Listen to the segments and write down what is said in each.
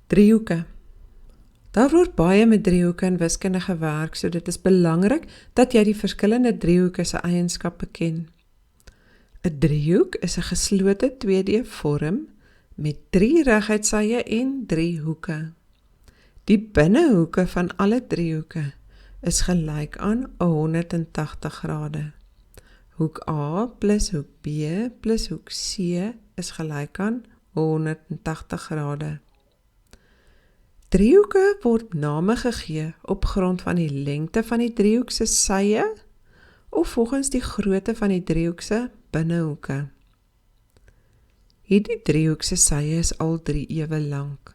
Driehoeke. Daar word baie met driehoeke in wiskunde gewerk, so dit is belangrik dat jy die verskillende driehoeke se eienskappe ken. 'n Driehoek is 'n geslote 2D vorm met 3 reguitsye en 3 hoeke. Die binnehoeke van alle driehoeke is gelyk aan 180 grade. Hoek A plus hoek B plus hoek C is gelyk aan 180 grade. Driehoeke word name gegee op grond van die lengte van die driehoek se sye of volgens die grootte van die driehoek se binnehoeke. Hierdie driehoek se sye is al 3 ewe lank.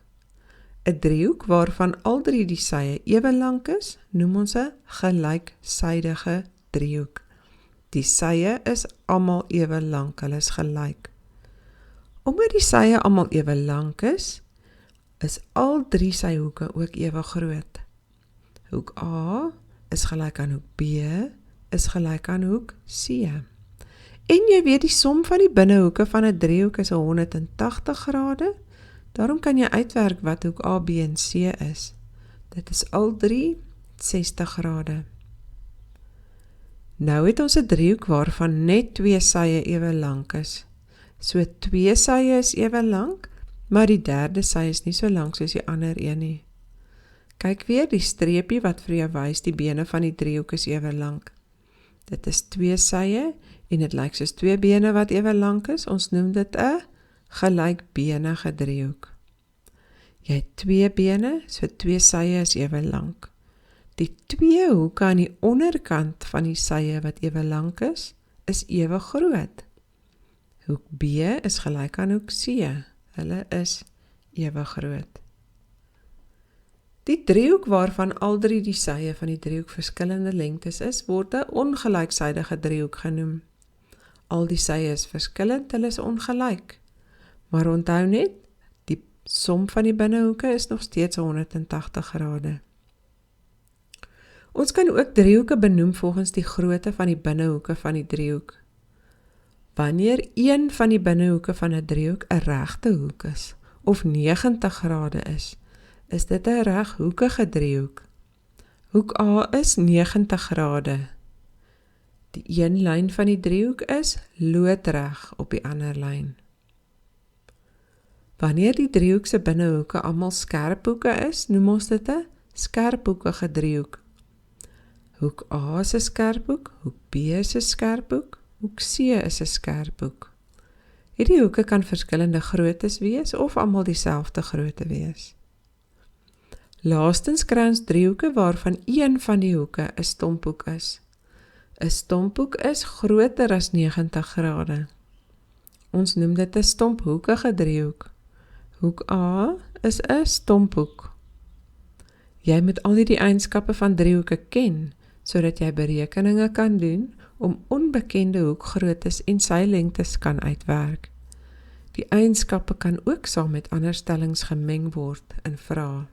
'n Driehoek waarvan al 3 die sye ewe lank is, noem ons 'n gelyksydige driehoek. Die sye is almal ewe lank, hulle is gelyk. Omdat die sye almal ewe lank is al 3 syhoeke ook ewe groot. Hoek A is gelyk aan hoek B, is gelyk aan hoek C. En jy weet die som van die binnehoeke van 'n driehoek is 180 grade, daarom kan jy uitwerk wat hoek A, B en C is. Dit is al 3 60 grade. Nou het ons 'n driehoek waarvan net 2 sye ewe lank is. So 2 sye is ewe lank, maar die derde sy is nie so lank soos die ander een nie. Kyk weer die streepie wat vir jou wys die bene van die driehoek is ewe lank. Dit is 2 sye en dit lyk soos 2 bene wat ewe lank is. Ons noem dit 'n gelykbenige driehoek. Jy het 2 bene, so 2 sye is ewe lank. Die 2 hoeke aan die onderkant van die sye wat ewe lank is ewe groot. Hoek B is gelyk aan hoek C. Hulle is ewe groot. Die driehoek waarvan al 3 die sye van die driehoek verskillende lengtes is, word 'n ongelyksydige driehoek genoem. Al die sye is verskillend, hulle is ongelyk. Maar onthou net, die som van die binnehoeke is nog steeds 180 grade. Ons kan ook driehoeke benoem volgens die grootte van die binnehoeke van die driehoek. Wanneer een van die binnehoeke van 'n driehoek 'n regte hoek is, of 90 grade is dit 'n reghoekige driehoek. Hoek A is 90 grade. Die een lyn van die driehoek is loodreg op die ander lyn. Wanneer die driehoek se binnehoeke almal skerphoeke is, noem ons dit 'n skerphoekige driehoek. Hoek A is 'n skerphoek, hoek B is 'n skerphoek, hoek C is 'n skerphoek. Hierdie hoeke kan verskillende groottes wees of almal dieselfde grootte wees. Laastens kry ons driehoeke waarvan een van die hoeke 'n stomphoek is. 'n Stomphoek is groter as 90 grade. Ons noem dit 'n stomphoekige driehoek. Hoek A is 'n stomphoek. Jy moet al hierdie eienskappe van driehoeke ken, sodat jy berekeninge kan doen om onbekende hoekgroottes en sy lengtes kan uitwerk. Die eienskappe kan ook saam met ander stellings gemeng word in vrae.